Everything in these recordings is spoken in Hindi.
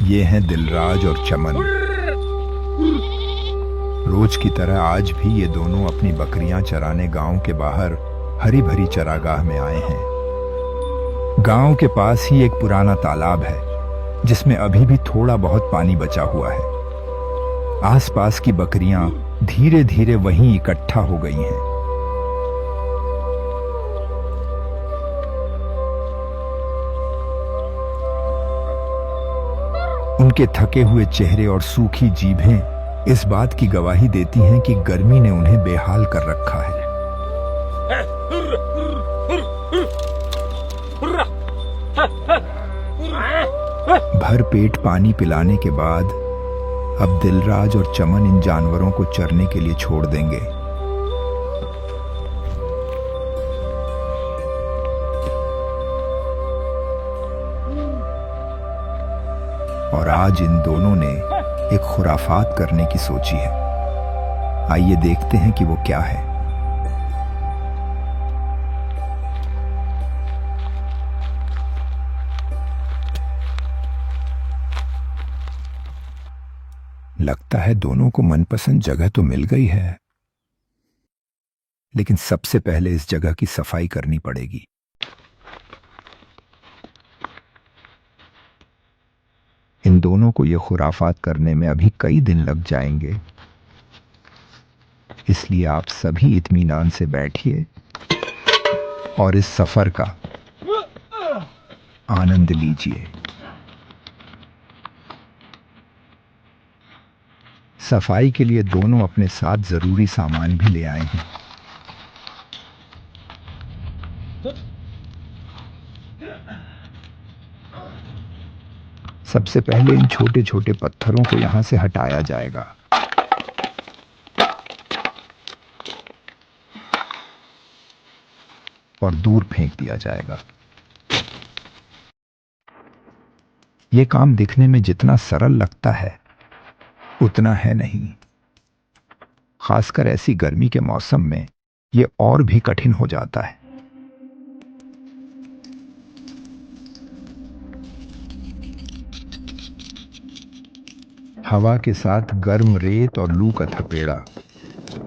ये हैं दिलराज और चमन। रोज की तरह आज भी ये दोनों अपनी बकरियां चराने गांव के बाहर हरी भरी चरागाह में आए हैं। गांव के पास ही एक पुराना तालाब है जिसमें अभी भी थोड़ा बहुत पानी बचा हुआ है। आसपास की बकरियां धीरे धीरे वहीं इकट्ठा हो गई हैं। उनके थके हुए चेहरे और सूखी जीभें इस बात की गवाही देती हैं कि गर्मी ने उन्हें बेहाल कर रखा है। भर पेट पानी पिलाने के बाद अब दिलराज और चमन इन जानवरों को चरने के लिए छोड़ देंगे। और आज इन दोनों ने एक खुराफात करने की सोची है। आइए देखते हैं कि वो क्या है। लगता है दोनों को मनपसंद जगह तो मिल गई है, लेकिन सबसे पहले इस जगह की सफाई करनी पड़ेगी। इन दोनों को यह खुराफात करने में अभी कई दिन लग जाएंगे, इसलिए आप सभी इत्मीनान से बैठिए और इस सफर का आनंद लीजिए। सफाई के लिए दोनों अपने साथ जरूरी सामान भी ले आए हैं। सबसे पहले इन छोटे छोटे पत्थरों को यहां से हटाया जाएगा। और दूर फेंक दिया जाएगा। यह काम दिखने में जितना सरल लगता है उतना है नहीं। खासकर ऐसी गर्मी के मौसम में यह और भी कठिन हो जाता है। हवा के साथ गर्म रेत और लू का थपेड़ा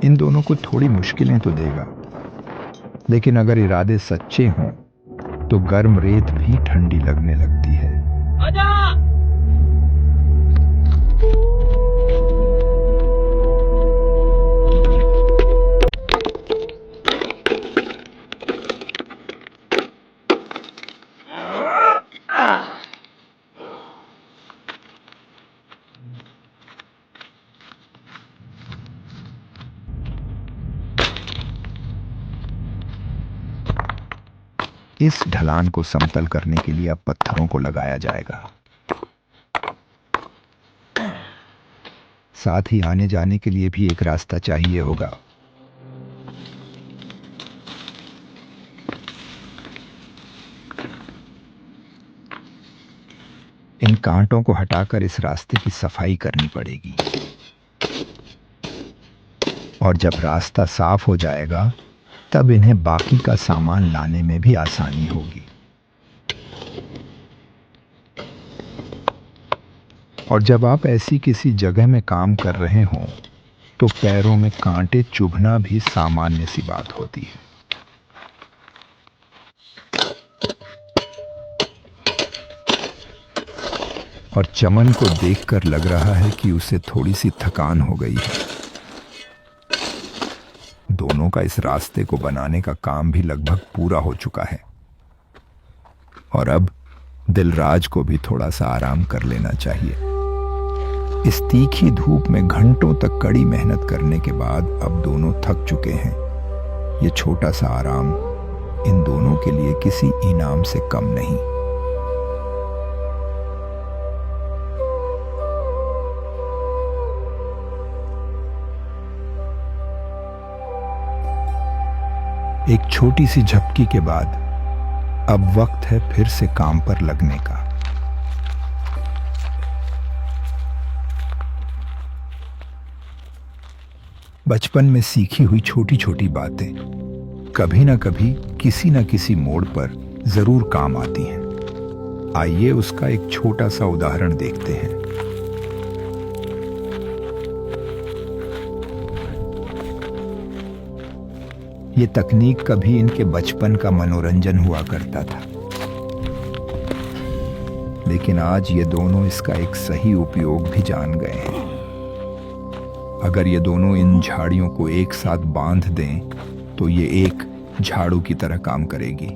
इन दोनों को थोड़ी मुश्किलें तो देगा, लेकिन अगर इरादे सच्चे हों तो गर्म रेत भी ठंडी लगने लगती है। इस ढलान को समतल करने के लिए अब पत्थरों को लगाया जाएगा। साथ ही आने जाने के लिए भी एक रास्ता चाहिए होगा। इन कांटों को हटाकर इस रास्ते की सफाई करनी पड़ेगी। और जब रास्ता साफ हो जाएगा तब इन्हें बाकी का सामान लाने में भी आसानी होगी। और जब आप ऐसी किसी जगह में काम कर रहे हों तो पैरों में कांटे चुभना भी सामान्य सी बात होती है। और चमन को देखकर लग रहा है कि उसे थोड़ी सी थकान हो गई है। दोनों का इस रास्ते को बनाने का काम भी लगभग पूरा हो चुका है और अब दिलराज को भी थोड़ा सा आराम कर लेना चाहिए। इस तीखी धूप में घंटों तक कड़ी मेहनत करने के बाद अब दोनों थक चुके हैं। ये छोटा सा आराम इन दोनों के लिए किसी इनाम से कम नहीं। एक छोटी सी झपकी के बाद अब वक्त है फिर से काम पर लगने का। बचपन में सीखी हुई छोटी छोटी बातें कभी ना कभी किसी न किसी मोड़ पर जरूर काम आती हैं। आइए उसका एक छोटा सा उदाहरण देखते हैं। ये तकनीक कभी इनके बचपन का मनोरंजन हुआ करता था, लेकिन आज ये दोनों इसका एक सही उपयोग भी जान गए हैं। अगर ये दोनों इन झाड़ियों को एक साथ बांध दें तो ये एक झाड़ू की तरह काम करेगी।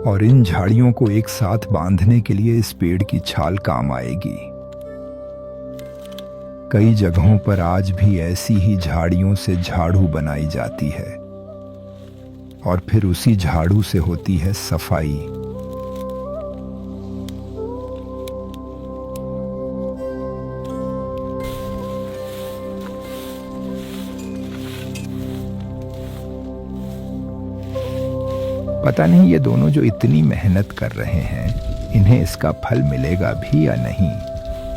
और इन झाड़ियों को एक साथ बांधने के लिए इस पेड़ की छाल काम आएगी। कई जगहों पर आज भी ऐसी ही झाड़ियों से झाड़ू बनाई जाती है और फिर उसी झाड़ू से होती है सफाई। पता नहीं ये दोनों जो इतनी मेहनत कर रहे हैं, इन्हें इसका फल मिलेगा भी या नहीं।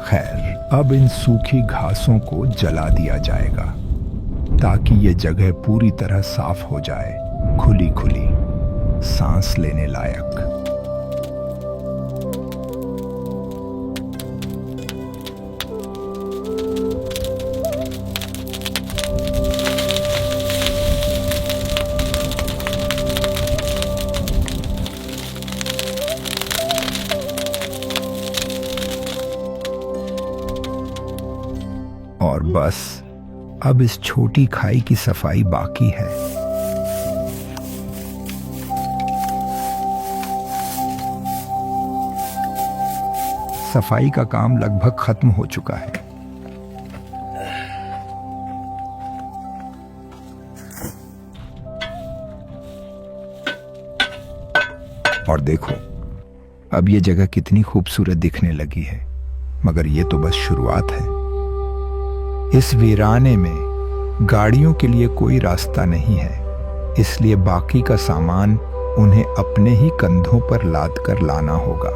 खैर, अब इन सूखी घासों को जला दिया जाएगा ताकि ये जगह पूरी तरह साफ हो जाए, खुली खुली, सांस लेने लायक। और बस अब इस छोटी खाई की सफाई बाकी है। सफाई का काम लगभग खत्म हो चुका है। और देखो, अब ये जगह कितनी खूबसूरत दिखने लगी है। मगर ये तो बस शुरुआत है। इस वीराने में गाड़ियों के लिए कोई रास्ता नहीं है, इसलिए बाकी का सामान उन्हें अपने ही कंधों पर लाद कर लाना होगा,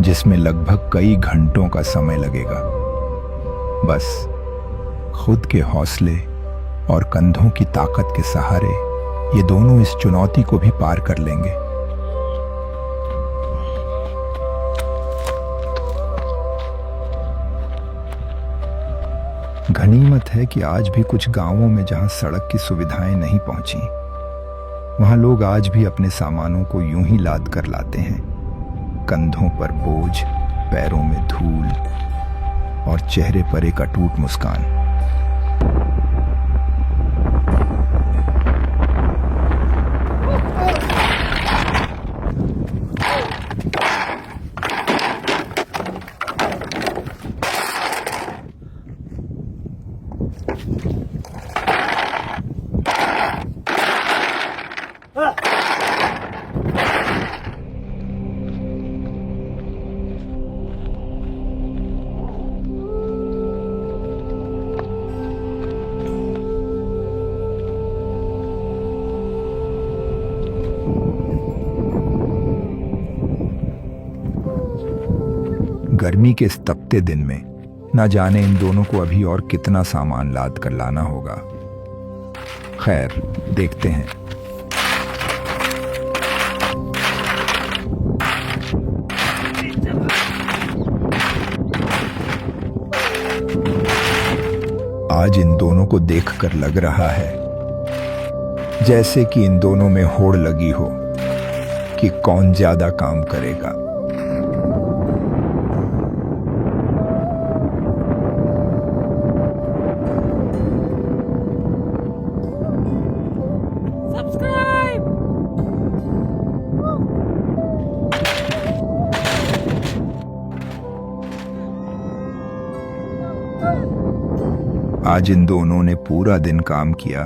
जिसमें लगभग कई घंटों का समय लगेगा। बस खुद के हौसले और कंधों की ताकत के सहारे ये दोनों इस चुनौती को भी पार कर लेंगे। गनीमत है कि आज भी कुछ गांवों में जहां सड़क की सुविधाएं नहीं पहुंची, वहां लोग आज भी अपने सामानों को यूं ही लाद कर लाते हैं। कंधों पर बोझ, पैरों में धूल और चेहरे पर एक अटूट मुस्कान। गर्मी के इस तपते दिन में ना जाने इन दोनों को अभी और कितना सामान लाद कर लाना होगा। खैर, देखते हैं। आज इन दोनों को देखकर लग रहा है जैसे कि इन दोनों में होड़ लगी हो कि कौन ज्यादा काम करेगा। आज इन दोनों ने पूरा दिन काम किया,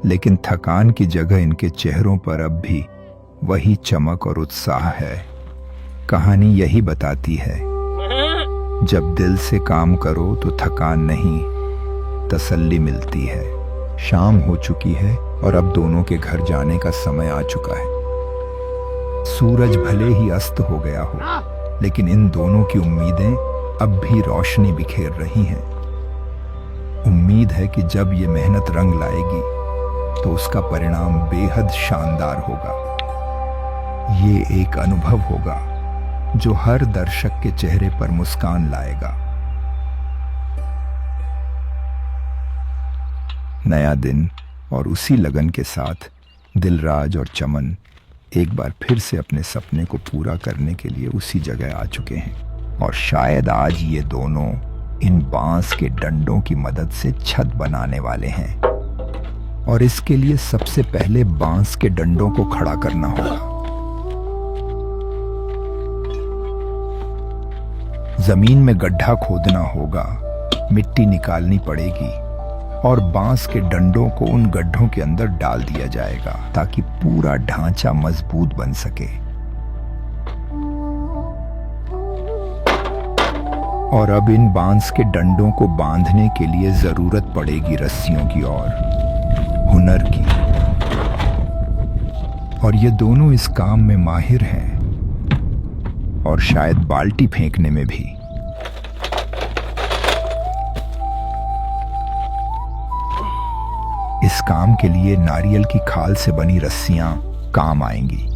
लेकिन थकान की जगह इनके चेहरों पर अब भी वही चमक और उत्साह है। कहानी यही बताती है, जब दिल से काम करो तो थकान नहीं, तसल्ली मिलती है। शाम हो चुकी है और अब दोनों के घर जाने का समय आ चुका है। सूरज भले ही अस्त हो गया हो, लेकिन इन दोनों की उम्मीदें अब भी रोशनी बिखेर रही हैं। उम्मीद है कि जब ये मेहनत रंग लाएगी तो उसका परिणाम बेहद शानदार होगा। ये एक अनुभव होगा जो हर दर्शक के चेहरे पर मुस्कान लाएगा। नया दिन और उसी लगन के साथ दिलराज और चमन एक बार फिर से अपने सपने को पूरा करने के लिए उसी जगह आ चुके हैं। और शायद आज ये दोनों इन बांस के डंडों की मदद से छत बनाने वाले हैं। और इसके लिए सबसे पहले बांस के डंडों को खड़ा करना होगा। जमीन में गड्ढा खोदना होगा, मिट्टी निकालनी पड़ेगी और बांस के डंडों को उन गड्ढों के अंदर डाल दिया जाएगा ताकि पूरा ढांचा मजबूत बन सके। और अब इन बांस के डंडों को बांधने के लिए जरूरत पड़ेगी रस्सियों की और हुनर की। और ये दोनों इस काम में माहिर हैं और शायद बाल्टी फेंकने में भी। इस काम के लिए नारियल की खाल से बनी रस्सियां काम आएंगी।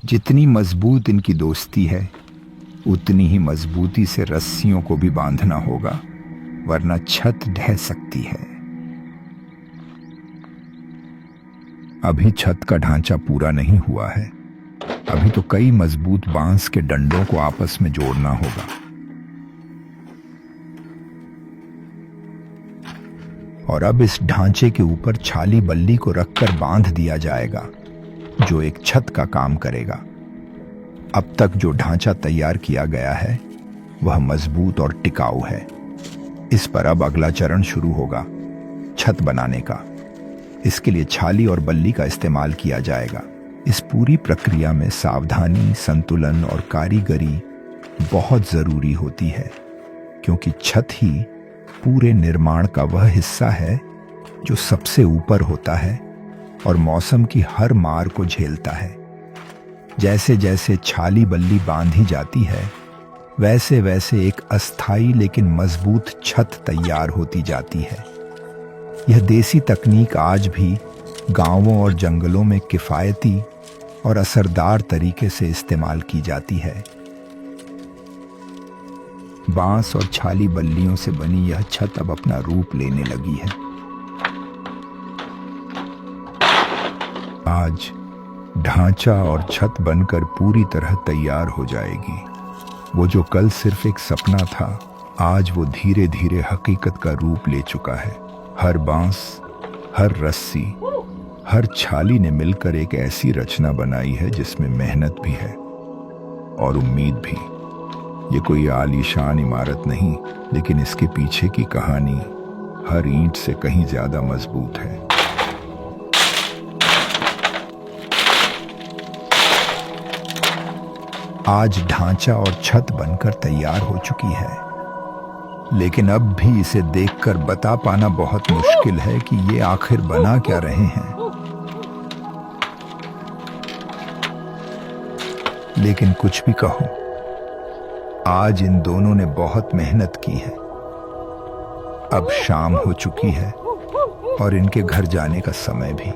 जितनी मजबूत इनकी दोस्ती है उतनी ही मजबूती से रस्सियों को भी बांधना होगा, वरना छत ढह सकती है। अभी छत का ढांचा पूरा नहीं हुआ है। अभी तो कई मजबूत बांस के डंडों को आपस में जोड़ना होगा। और अब इस ढांचे के ऊपर छाली बल्ली को रखकर बांध दिया जाएगा जो एक छत का काम करेगा। अब तक जो ढांचा तैयार किया गया है वह मजबूत और टिकाऊ है। इस पर अब अगला चरण शुरू होगा, छत बनाने का। इसके लिए छाली और बल्ली का इस्तेमाल किया जाएगा। इस पूरी प्रक्रिया में सावधानी, संतुलन और कारीगरी बहुत जरूरी होती है, क्योंकि छत ही पूरे निर्माण का वह हिस्सा है जो सबसे ऊपर होता है और मौसम की हर मार को झेलता है। जैसे जैसे छाली बल्ली बांधी जाती है वैसे वैसे एक अस्थाई लेकिन मजबूत छत तैयार होती जाती है। यह देसी तकनीक आज भी गांवों और जंगलों में किफायती और असरदार तरीके से इस्तेमाल की जाती है। बांस और छाली बल्लियों से बनी यह छत अब अपना रूप लेने लगी है। आज ढांचा और छत बनकर पूरी तरह तैयार हो जाएगी। वो जो कल सिर्फ एक सपना था, आज वो धीरे धीरे हकीकत का रूप ले चुका है। हर बांस, हर रस्सी, हर छाली ने मिलकर एक ऐसी रचना बनाई है जिसमें मेहनत भी है और उम्मीद भी। ये कोई आलीशान इमारत नहीं, लेकिन इसके पीछे की कहानी हर ईंट से कहीं ज्यादा मजबूत है। आज ढांचा और छत बनकर तैयार हो चुकी है, लेकिन अब भी इसे देखकर बता पाना बहुत मुश्किल है कि ये आखिर बना क्या रहे हैं। लेकिन कुछ भी कहो, आज इन दोनों ने बहुत मेहनत की है। अब शाम हो चुकी है और इनके घर जाने का समय भी।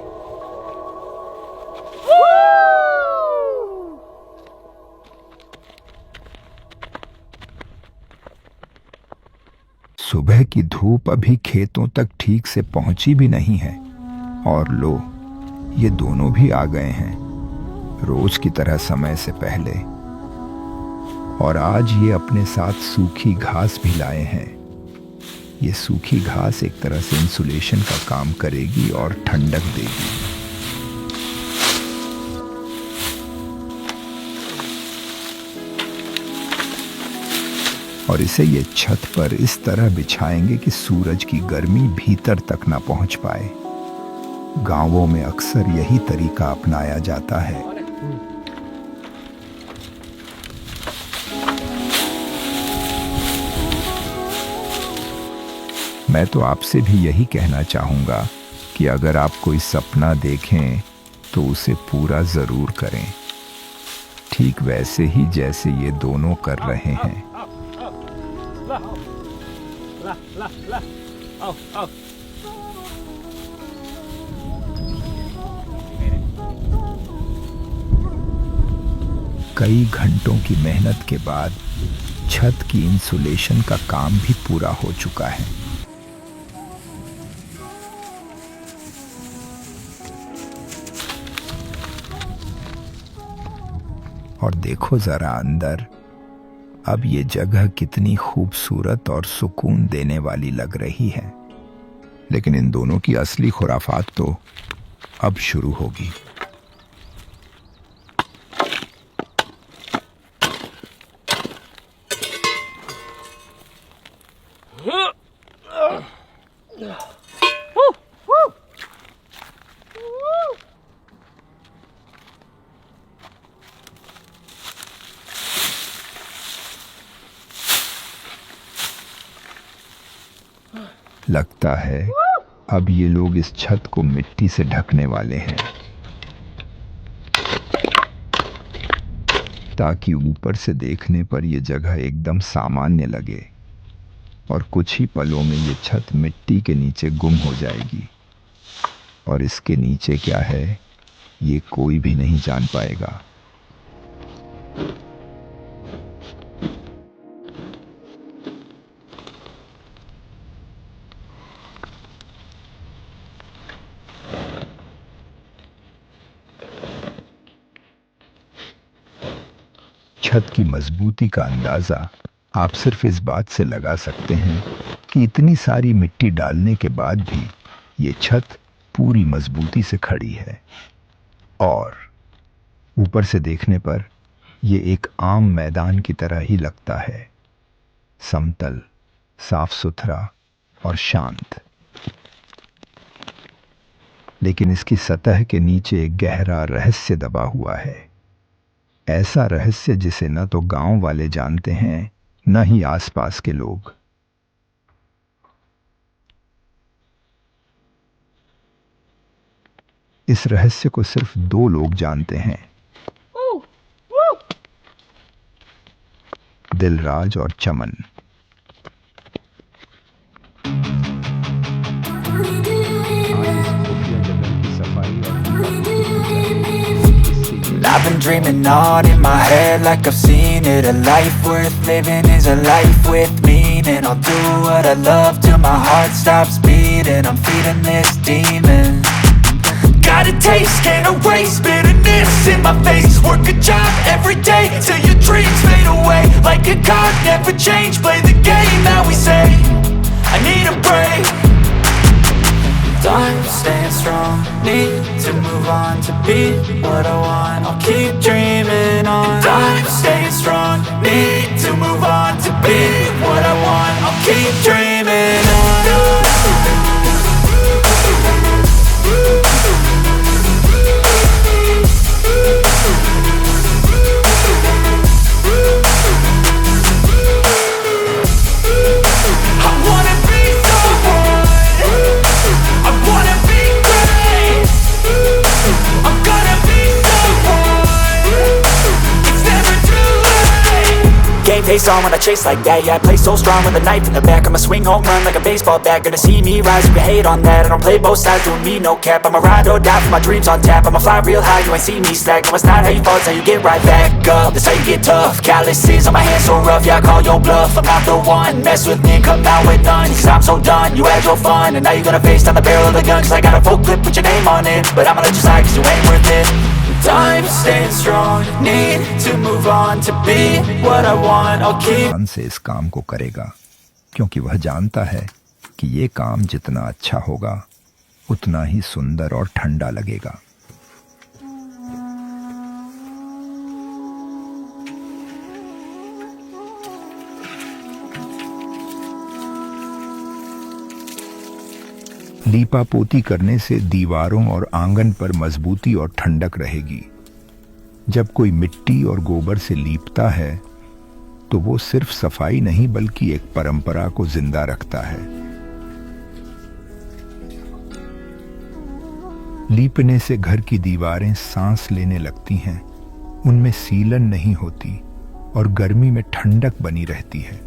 सुबह की धूप अभी खेतों तक ठीक से पहुंची भी नहीं है और लो, ये दोनों भी आ गए हैं रोज की तरह समय से पहले। और आज ये अपने साथ सूखी घास भी लाए हैं। ये सूखी घास एक तरह से इंसुलेशन का काम करेगी और ठंडक देगी। और इसे ये छत पर इस तरह बिछाएंगे कि सूरज की गर्मी भीतर तक ना पहुंच पाए। गांवों में अक्सर यही तरीका अपनाया जाता है। मैं तो आपसे भी यही कहना चाहूंगा कि अगर आप कोई सपना देखें तो उसे पूरा जरूर करें, ठीक वैसे ही जैसे ये दोनों कर रहे हैं। ला ला ला आओ आओ कई घंटों की मेहनत के बाद छत की इंसुलेशन का काम भी पूरा हो चुका है। और देखो जरा अंदर, अब ये जगह कितनी खूबसूरत और सुकून देने वाली लग रही है। लेकिन इन दोनों की असली खुराफात तो अब शुरू होगी। लगता है अब ये लोग इस छत को मिट्टी से ढकने वाले हैं, ताकि ऊपर से देखने पर यह जगह एकदम सामान्य लगे और कुछ ही पलों में ये छत मिट्टी के नीचे गुम हो जाएगी। और इसके नीचे क्या है ये कोई भी नहीं जान पाएगा। छत की मजबूती का अंदाजा आप सिर्फ इस बात से लगा सकते हैं कि इतनी सारी मिट्टी डालने के बाद भी ये छत पूरी मजबूती से खड़ी है। और ऊपर से देखने पर ये एक आम मैदान की तरह ही लगता है, समतल, साफ सुथरा और शांत। लेकिन इसकी सतह के नीचे एक गहरा रहस्य दबा हुआ है, ऐसा रहस्य जिसे न तो गांव वाले जानते हैं न ही आसपास के लोग। इस रहस्य को सिर्फ दो लोग जानते हैं, दिलराज और चमन। I've been dreaming on in my head like I've seen it. A life worth living is a life with meaning. I'll do what I love till my heart stops beating. I'm feeding this demon. Got a taste, can't erase bitterness in my face. Work a job every day till your dreams fade away. Like a card, never change, play the game that we say. I need a break. I'm staying strong, need to move on to be what I want. I'll keep dreaming on. I'm staying strong, need to move on to be what I want. I'll keep dreaming on. Face on when I chase like that. Yeah, I play so strong with a knife in the back. I'ma swing home run like a baseball bat. Gonna see me rise, you can hate on that. I don't play both sides, doing me no cap. I'ma ride or die for my dreams on tap. I'ma fly real high, you ain't see me slack. No, it's not how you fall, it's how you get right back up. That's how you get tough. Calluses on my hands so rough, yeah, I call your bluff. I'm not the one, mess with me, come out with none. Cause I'm so done, you had your fun. And now you're gonna face down the barrel of the gun. Cause I got a full clip with your name on it. But I'ma let you slide cause you ain't worth it. I'm staying strong, need to move on to be what I want. I'll keep से इस काम को करेगा, क्योंकि वह जानता है कि ये काम जितना अच्छा होगा उतना ही सुंदर और ठंडा लगेगा। लीपापोती करने से दीवारों और आंगन पर मजबूती और ठंडक रहेगी। जब कोई मिट्टी और गोबर से लीपता है तो वो सिर्फ सफाई नहीं बल्कि एक परंपरा को जिंदा रखता है। लीपने से घर की दीवारें सांस लेने लगती हैं, उनमें सीलन नहीं होती और गर्मी में ठंडक बनी रहती है।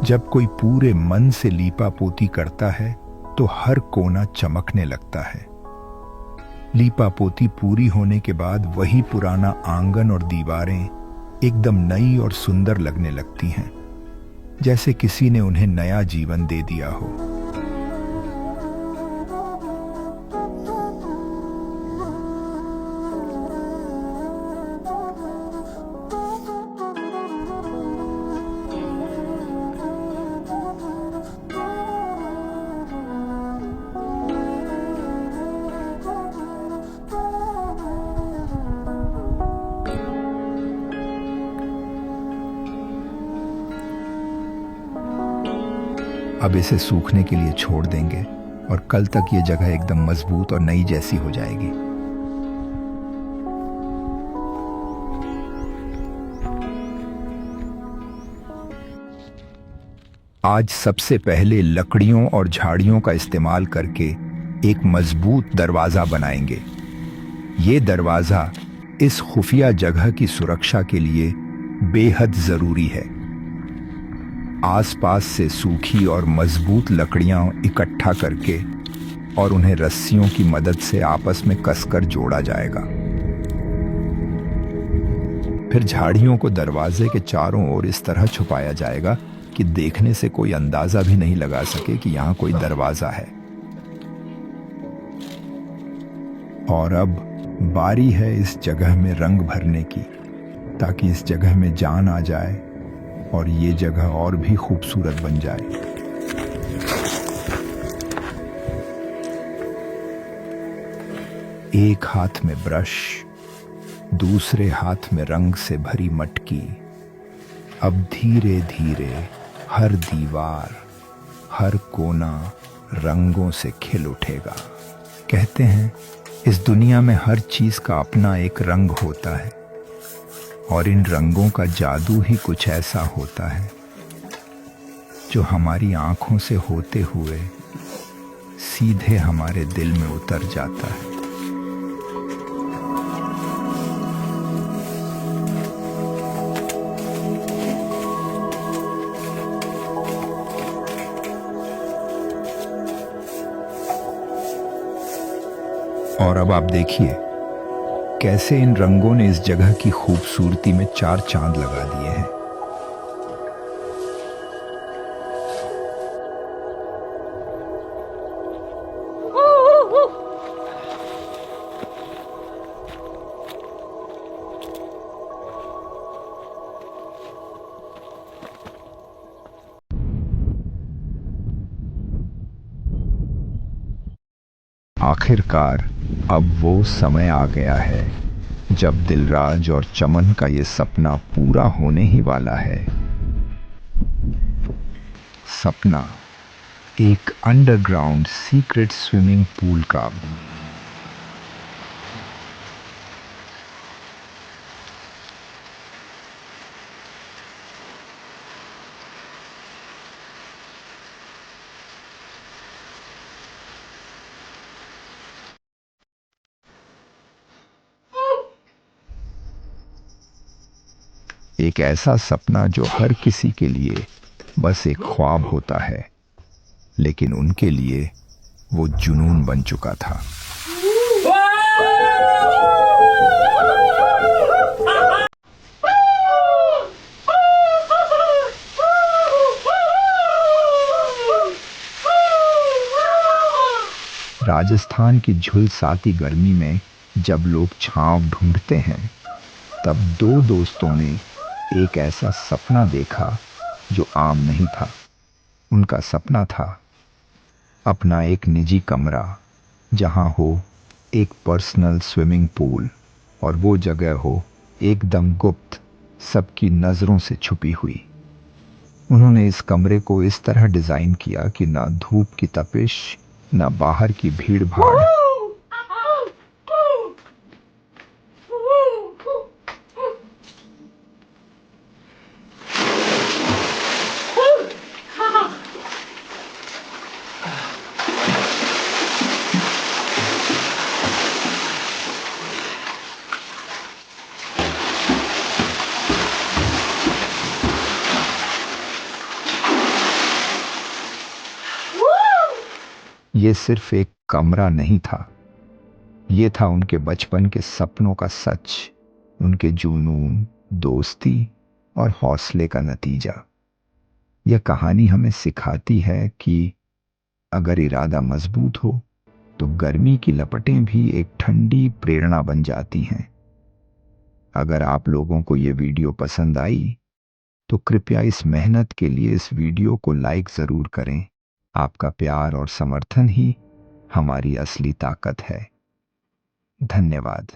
जब कोई पूरे मन से लीपा पोती करता है तो हर कोना चमकने लगता है। लीपा पोती पूरी होने के बाद वही पुराना आंगन और दीवारें एकदम नई और सुंदर लगने लगती हैं, जैसे किसी ने उन्हें नया जीवन दे दिया हो। अब इसे सूखने के लिए छोड़ देंगे और कल तक ये जगह एकदम मजबूत और नई जैसी हो जाएगी। आज सबसे पहले लकड़ियों और झाड़ियों का इस्तेमाल करके एक मजबूत दरवाजा बनाएंगे। ये दरवाजा इस खुफिया जगह की सुरक्षा के लिए बेहद जरूरी है। आसपास से सूखी और मजबूत लकड़ियां इकट्ठा करके और उन्हें रस्सियों की मदद से आपस में कसकर जोड़ा जाएगा। फिर झाड़ियों को दरवाजे के चारों ओर इस तरह छुपाया जाएगा कि देखने से कोई अंदाजा भी नहीं लगा सके कि यहां कोई दरवाजा है। और अब बारी है इस जगह में रंग भरने की, ताकि इस जगह में जान आ जाए और ये जगह और भी खूबसूरत बन जाए। एक हाथ में ब्रश, दूसरे हाथ में रंग से भरी मटकी। अब धीरे धीरे हर दीवार, हर कोना रंगों से खिल उठेगा। कहते हैं इस दुनिया में हर चीज का अपना एक रंग होता है, और इन रंगों का जादू ही कुछ ऐसा होता है जो हमारी आंखों से होते हुए सीधे हमारे दिल में उतर जाता है। और अब आप देखिए कैसे इन रंगों ने इस जगह की खूबसूरती में चार चांद लगा दिए हैं। आखिरकार अब वो समय आ गया है जब दिलराज और चमन का ये सपना पूरा होने ही वाला है। सपना एक अंडरग्राउंड सीक्रेट स्विमिंग पूल का। एक ऐसा सपना जो हर किसी के लिए बस एक ख्वाब होता है, लेकिन उनके लिए वो जुनून बन चुका था। राजस्थान की झुलसाती गर्मी में जब लोग छांव ढूंढते हैं, तब दो दोस्तों ने एक ऐसा सपना देखा जो आम नहीं था। उनका सपना था अपना एक निजी कमरा, जहां हो एक पर्सनल स्विमिंग पूल, और वो जगह हो एकदम गुप्त, सबकी नजरों से छुपी हुई। उन्होंने इस कमरे को इस तरह डिजाइन किया कि ना धूप की तपिश, ना बाहर की भीड़ भाड़, ये सिर्फ एक कमरा नहीं था, ये था उनके बचपन के सपनों का सच, उनके जुनून, दोस्ती और हौसले का नतीजा। यह कहानी हमें सिखाती है कि अगर इरादा मजबूत हो तो गर्मी की लपटें भी एक ठंडी प्रेरणा बन जाती हैं। अगर आप लोगों को ये वीडियो पसंद आई तो कृपया इस मेहनत के लिए इस वीडियो को लाइक ज़रूर करें। आपका प्यार और समर्थन ही हमारी असली ताकत है। धन्यवाद।